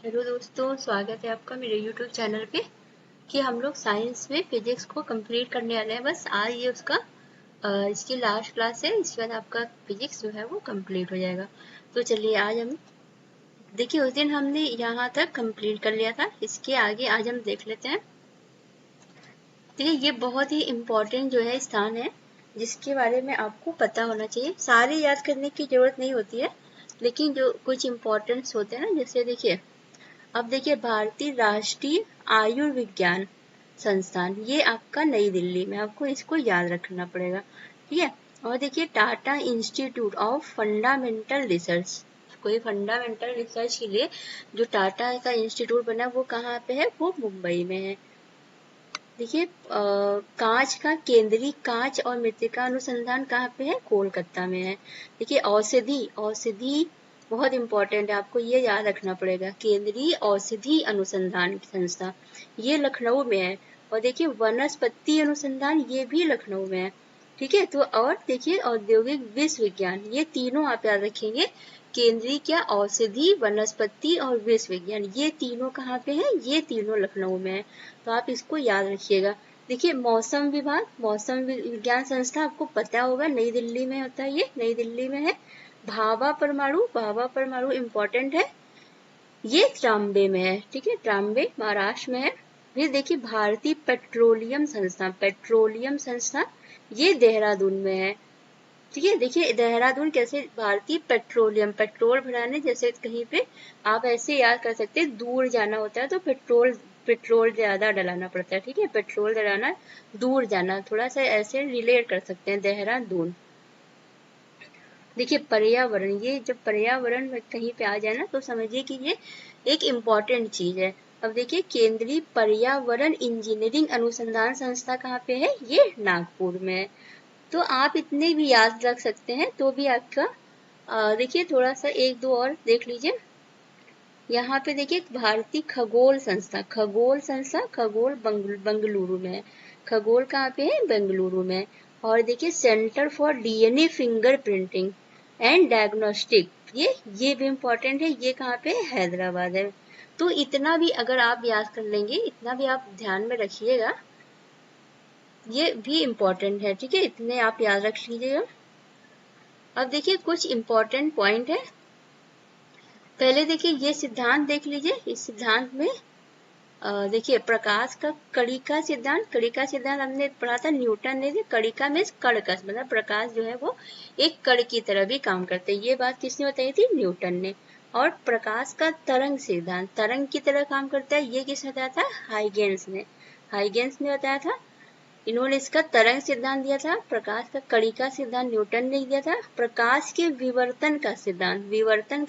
Hello दोस्तों, स्वागत है आपका मेरे यूट्यूब चैनल पे कि हम लोग साइंस में फिजिक्स को कंप्लीट करने वाले हैं। बस आज ये उसका इसकी लास्ट क्लास है। इसके बाद आपका फिजिक्स जो है वो कंप्लीट हो जाएगा। तो चलिए आज हम देखिए, उस दिन हमने यहाँ तक कंप्लीट कर लिया था। इसके आगे आज हम देख लेते हैं। देखिए, ये बहुत ही इम्पोर्टेंट जो है स्थान है, जिसके बारे में आपको पता होना चाहिए। सारे याद करने की जरूरत नहीं होती है, लेकिन जो कुछ इम्पोर्टेंट्स होते हैं ना, जैसे देखिए, अब देखिए, भारतीय राष्ट्रीय आयुर्विज्ञान संस्थान, ये आपका नई दिल्ली में, आपको इसको याद रखना पड़ेगा, ठीक है। और देखिए, Tata institute of fundamental research, कोई फंडामेंटल रिसर्च के लिए जो टाटा का इंस्टीट्यूट बना वो कहाँ पे है, वो मुंबई में है। देखिए, कांच का केंद्रीय कांच और मृत्तिका अनुसंधान कहाँ पे है, कोलकाता में है। देखिए, औषधि बहुत इंपॉर्टेंट है, आपको ये याद रखना पड़ेगा। केंद्रीय औषधि अनुसंधान संस्था ये लखनऊ में है। और देखिए, वनस्पति अनुसंधान ये भी लखनऊ में है, ठीक है। तो और देखिए, औद्योगिक विश्वविज्ञान, ये तीनों आप याद रखेंगे। केंद्रीय क्या, औषधि, वनस्पति और विश्व विज्ञान, ये तीनों कहाँ पे है, ये तीनों लखनऊ में है। तो आप इसको याद रखिएगा। देखिए, मौसम विभाग, मौसम विज्ञान संस्था आपको पता होगा, नई दिल्ली में होता है, ये नई दिल्ली में है। भाभा परमाणु इम्पोर्टेंट है, ये ट्राम्बे में है, ठीक है, ट्राम्बे महाराष्ट्र में है। फिर देखिए, भारतीय पेट्रोलियम संस्था, ये देहरादून में है, ठीक है। देखिए, देहरादून कैसे, भारतीय पेट्रोल भराने, जैसे कहीं पे आप ऐसे याद कर सकते हैं, दूर जाना होता है तो पेट्रोल ज्यादा डलाना पड़ता है, ठीक है। पेट्रोल डलाना, दूर जाना, थोड़ा सा ऐसे रिलेट कर सकते हैं, देहरादून। देखिए, पर्यावरण, ये जब पर्यावरण में कहीं पे आ जाए ना, तो समझिए कि ये एक इम्पॉर्टेंट चीज है। अब देखिए, केंद्रीय पर्यावरण इंजीनियरिंग अनुसंधान संस्था कहाँ पे है, ये नागपुर में है। तो आप इतने भी याद रख सकते हैं, तो भी आपका देखिए, थोड़ा सा एक दो और देख लीजिए। यहाँ पे देखिए, भारतीय खगोल बंगलुरु में है। खगोल कहाँ पे है, बेंगलुरु में। और देखिए, centre for DNA finger printing and diagnostic, ये भी इम्पोर्टेंट है, ये कहाँ पे है, हैदराबाद है। तो इतना भी अगर आप याद कर लेंगे, इतना भी आप ध्यान में रखिएगा, ये भी इम्पोर्टेंट है, ठीक है। इतने आप याद रख लीजिएगा। अब देखिए, कुछ इम्पोर्टेंट पॉइंट है। पहले देखिए, ये सिद्धांत देख लीजिए। इस सिद्धांत में देखिए, प्रकाश का कणिका सिद्धांत हमने पढ़ा था, न्यूटन ने। कणिका में कण का मतलब प्रकाश जो है वो एक कण की तरह भी काम करते हैं, ये बात किसने बताई थी, न्यूटन ने। और प्रकाश का तरंग सिद्धांत, तरंग की तरह काम करता है, ये किसने बताया था, हाइगेंस ने बताया था। इन्होंने इसका तरंग सिद्धांत दिया था। प्रकाश का कणिका सिद्धांत न्यूटन ने दिया था। प्रकाश के विवर्तन का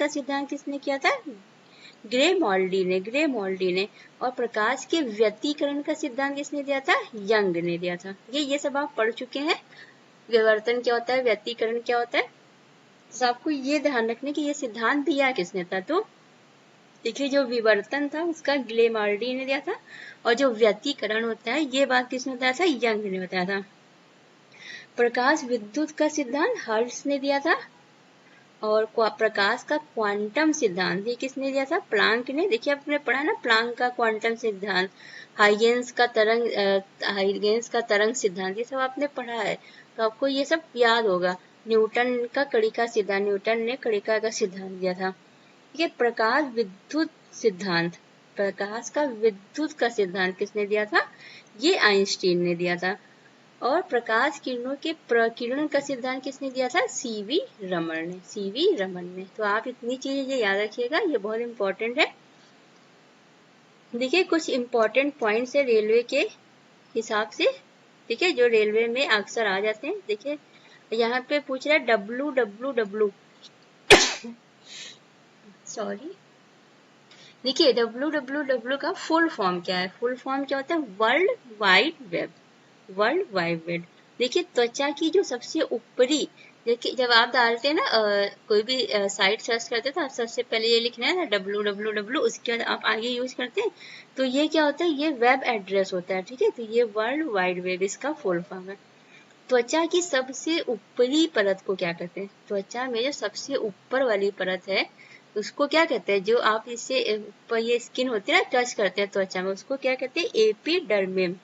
सिद्धांत किसने किया था, ग्रे मोल्डी ने। और प्रकाश के व्यतिकरण का सिद्धांत किसने दिया था, यंग ने दिया था। ये सब आप पढ़ चुके हैं, विवर्तन क्या होता है, व्यतिकरण क्या होता है। तो आपको ये ध्यान रखने की ये सिद्धांत दिया किसने था, तो देखिए, जो विवर्तन था उसका ग्लेमार्डी ने दिया था, और जो व्यतिकरण होता है, ये बात किसने बताया था, यंग ने बताया था। प्रकाश विद्युत का सिद्धांत हर्ट्ज ने दिया था। और प्रकाश का क्वांटम सिद्धांत, ये किसने दिया था, प्लांक ने। देखिए, आपने पढ़ा ना, प्लांक का क्वांटम सिद्धांत, हाइगेंस का तरंग सिद्धांत, ये सब आपने पढ़ा है, तो आपको ये सब याद होगा। न्यूटन ने कणिका का सिद्धांत दिया था, ठीक है। प्रकाश का विद्युत का सिद्धांत किसने दिया था, ये आइंस्टीन ने दिया था। और प्रकाश किरणों के प्रकीर्णन का सिद्धांत किसने दिया था, सीवी रमन ने। तो आप इतनी चीजें याद रखिएगा, ये बहुत इंपॉर्टेंट है। देखिए, कुछ इंपॉर्टेंट पॉइंट्स है रेलवे के हिसाब से, ठीक है, जो रेलवे में अक्सर आ जाते हैं। देखिए, यहाँ पे पूछ रहा है WWW सॉरी। देखिए, WWW का फुल फॉर्म क्या है, फुल फॉर्म क्या होता है, वर्ल्ड वाइड वेब। देखिए, त्वचा की जो सबसे ऊपरी, देखिए, जब आप डालते हैं ना कोई भी साइट सर्च करते हैं, तो आप सबसे पहले ये लिखना है ना WWW, उसके बाद आप आगे यूज करते हैं, तो ये क्या होता है, ये वेब एड्रेस होता है, ठीक है। तो ये वर्ल्ड वाइड वेब इसका फुल फॉर्म है। त्वचा की सबसे ऊपरी परत को क्या कहते हैं, त्वचा में जो सबसे ऊपर वाली परत है उसको क्या कहते हैं, जो आप इससे ये स्किन होती है ना, टच करते हैं त्वचा में, उसको क्या कहते हैं, एपिडर्मिस,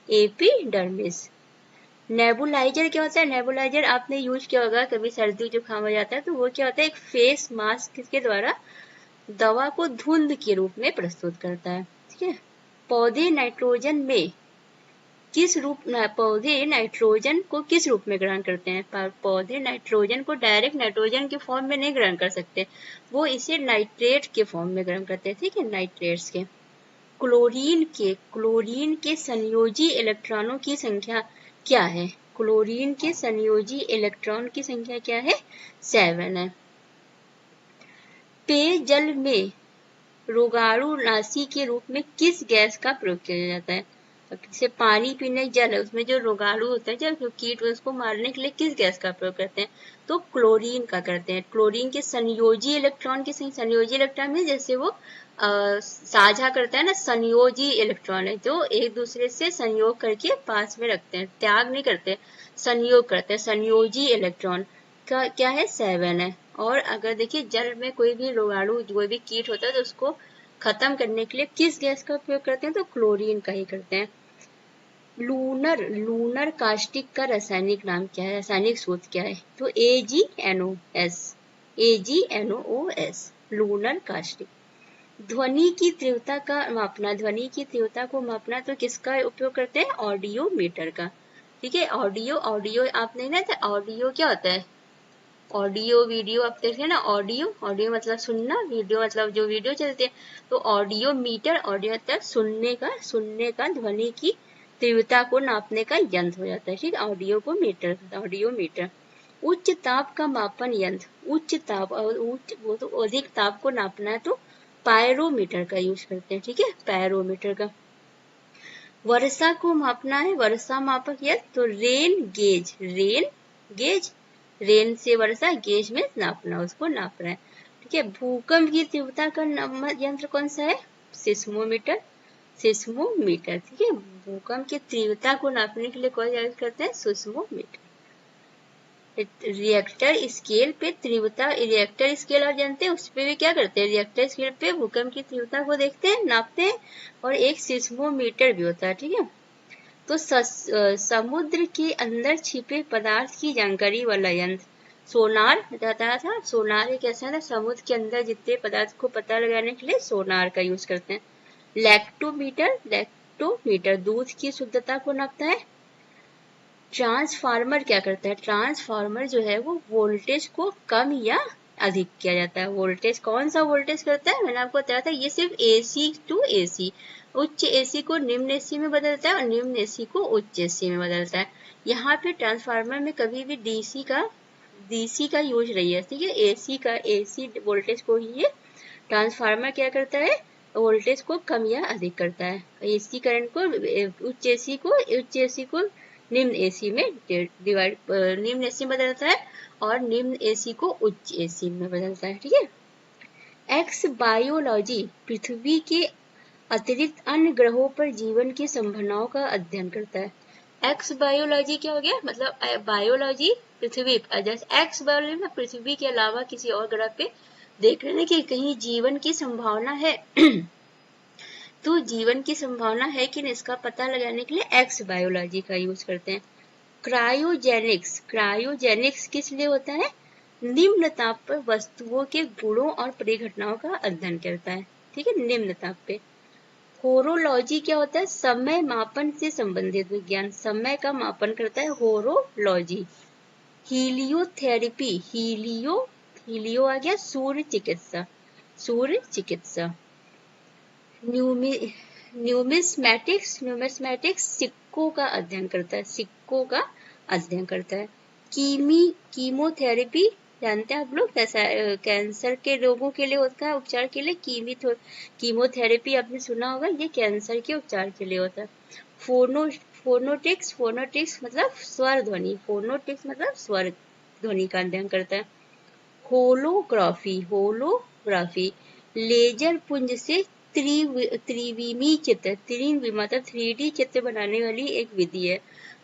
एपिडर्मिस। नेबुलाइजर क्या होता है, नेबुलाइजर आपने यूज किया होगा कभी, सर्दी जुकाम हो जाता है तो वो क्या होता है, एक फेस मास्क के द्वारा दवा को धुंध के रूप में प्रस्तुत करता है, ठीक है। पौधे नाइट्रोजन में किस रूप, पौधे नाइट्रोजन को किस रूप में ग्रहण करते हैं, पौधे नाइट्रोजन को डायरेक्ट नाइट्रोजन के फॉर्म में नहीं ग्रहण कर सकते, वो इसे नाइट्रेट के फॉर्म में ग्रहण करते हैं, ठीक है, नाइट्रेट्स के। क्लोरीन के संयोजी इलेक्ट्रॉनों की संख्या क्या है, क्लोरीन के संयोजी इलेक्ट्रॉन की संख्या क्या है, 7 है। पेयजल में रोगाणुनाशी के रूप में किस गैस का प्रयोग किया जाता है, जैसे पानी पीने जल है उसमें जो रोगाणु होता है, जो कीट उसको मारने के लिए किस गैस का प्रयोग करते हैं, तो क्लोरीन का करते हैं। क्लोरीन के संयोजी इलेक्ट्रॉन की संयोजी इलेक्ट्रॉन में जैसे वो साझा करता है ना, संयोजी इलेक्ट्रॉन है जो एक दूसरे से संयोग करके पास में रखते हैं, त्याग नहीं करते, संयोग करते हैं, संयोजी इलेक्ट्रॉन का क्या है, 7 है। और अगर देखिए जल में कोई भी रोगाणु, कोई भी कीट होता है तो उसको खत्म करने के लिए किस गैस का उपयोग करते हैं, तो क्लोरीन का ही करते हैं। लूनर कास्टिक का रासायनिक नाम क्या है, रासायनिक सूत्र क्या है, तो AgNOS, AgNOS, लूनर कास्टिक। ध्वनि की तीव्रता का मापना, ध्वनि की तीव्रता को मापना तो किसका उपयोग करते हैं, ऑडियो मीटर का, ठीक है। ऑडियो आपने ना, ऑडियो क्या होता है, ऑडियो वीडियो आप देख रहे हैं ना, ऑडियो मतलब सुनना, वीडियो मतलब जो वीडियो चलती है, तो ऑडियो मीटर, ऑडियो मतलब सुनने का ध्वनि की तीव्रता को नापने का यंत्र हो जाता है, ठीक है, ऑडियो को मीटर, ऑडियो मीटर। उच्च ताप का मापन यंत्र, उच्च ताप और वो तो अधिक ताप को नापना है तो पायरोमीटर का यूज करते हैं, ठीक है, पायरोमीटर का। वर्षा को मापना है, वर्षा मापक यंत्र तो रेन गेज, रेन से वर्षा, गेज में नापना, उसको नाप रहा है, ठीक है। भूकंप की तीव्रता का यंत्र कौन सा है, सिस्मोमीटर, ठीक है। भूकंप की तीव्रता को नापने के लिए कौन यूज करते हैं, सिस्मोमीटर। रिएक्टर स्केल पे तीव्रता, रिएक्टर स्केल आप जानते हैं, उस पे भी क्या करते हैं, रिएक्टर स्केल पे भूकंप की तीव्रता को देखते हैं, नापते हैं, और एक सिस्मोमीटर भी होता है, ठीक है। तो समुद्र के अंदर छिपे पदार्थ की जानकारी वाला यंत्र सोनार बताया था, सोनार एक ऐसा है, समुद्र के अंदर जितने पदार्थ को पता लगाने के लिए सोनार का यूज करते हैं। लैक्टोमीटर दूध की शुद्धता को नापता है। ट्रांसफार्मर क्या करता है, ट्रांसफार्मर जो है वो वोल्टेज को कम या अधिक किया जाता है, वोल्टेज कौन सा वोल्टेज करता है, मैंने आपको बताया था, ये सिर्फ AC टू AC, उच्च AC को निम्न AC में बदलता है और निम्न AC को उच्च AC में बदलता है। यहाँ पे ट्रांसफार्मर में कभी भी DC का यूज नहीं है, ठीक है, AC वोल्टेज को ही ये ट्रांसफार्मर क्या करता है, वोल्टेज को कम या अधिक करता है, AC करंट को उच्च AC को निम्न AC में निम्न AC में बदलता है और निम्न AC को उच्च AC में बदलता है, ठीक है। एक्स बायोलॉजी पृथ्वी के अतिरिक्त अन्य ग्रहों पर जीवन की संभावनाओं का अध्ययन करता है। एक्स बायोलॉजी क्या हो गया, मतलब बायोलॉजी पृथ्वी, जैसे एक्स बायोलॉजी में पृथ्वी के अलावा किसी और ग्रह पे देख रहे हैं कि कहीं जीवन की संभावना है तो जीवन की संभावना है कि इसका पता लगाने के लिए एक्स बायोलॉजी का यूज करते हैं। क्रायोजेनिक्स किस लिए होता है, निम्न ताप पर वस्तुओं के गुणों और परिघटनाओं का अध्ययन करता है, ठीक है, निम्न ताप पे। होरोलॉजी क्या होता है, समय मापन से संबंधित विज्ञान, समय का मापन करता है होरोलॉजी। हीलियोथेरेपी, हीलियो आ गया सूर्य चिकित्सा। न्यूमिस्मैटिक्स सिक्कों का अध्ययन करता है, कीमोथेरेपी जानते हैं आप लोग, कैंसर के रोगों के लिए होता है, उपचार के लिए कीमोथेरेपी आपने सुना होगा, ये कैंसर के उपचार के लिए होता है। फोनोटिक्स मतलब स्वर ध्वनि का अध्ययन करता है। होलोग्राफी लेजर पुंज से त्रिविमी चित्र, मतलब 3D चित्र बनाने वाली एक विधि है,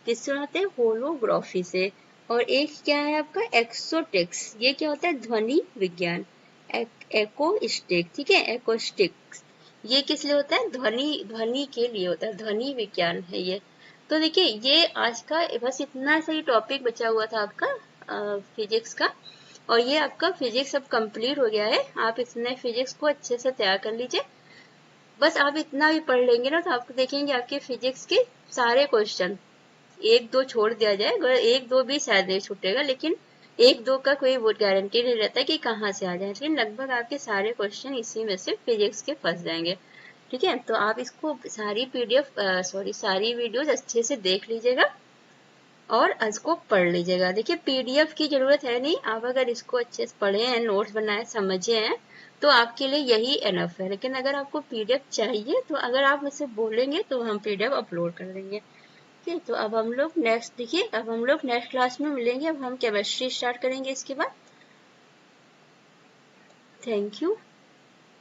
किससे बनाते हैं, होलोग्राफी से। और एक क्या है आपका एक्सोटिक्स, ये क्या होता है, ध्वनि विज्ञान। एकोस्टिक, ठीक है, एकोस्टिक्स। ये किस लिए होता है? ध्वनि के लिए होता है, ध्वनि विज्ञान है ये। तो देखिए ये आज का बस इतना सा ही टॉपिक बचा हुआ था आपका फिजिक्स का, और ये आपका फिजिक्स अब कंप्लीट हो गया है। आप इसमें फिजिक्स को अच्छे से तैयार कर लीजिए। बस आप इतना भी पढ़ लेंगे ना तो आपको देखेंगे आपके फिजिक्स के सारे क्वेश्चन, एक दो छोड़ दिया जाए, अगर एक दो भी शायद नहीं छूटेगा, लेकिन एक दो का कोई वो गारंटी नहीं रहता कि कहाँ से आ जाए, लेकिन लगभग आपके सारे क्वेश्चन इसी में से फिजिक्स के फंस जाएंगे। ठीक है, तो आप इसको सारी सारी वीडियोस अच्छे से देख लीजिएगा और इसको पढ़ लीजिएगा। देखिए पीडीएफ की जरूरत है नहीं, आप अगर इसको अच्छे से पढ़े हैं, नोट्स बनाए, समझे हैं, तो आपके लिए यही एनफ है। लेकिन अगर आपको पीडीएफ चाहिए तो अगर आप मुझसे बोलेंगे तो हम पीडीएफ अपलोड कर देंगे। ठीक है, तो अब हम लोग नेक्स्ट, देखिए अब हम लोग नेक्स्ट क्लास में मिलेंगे। अब हम केमिस्ट्री स्टार्ट करेंगे इसके बाद। Thank you.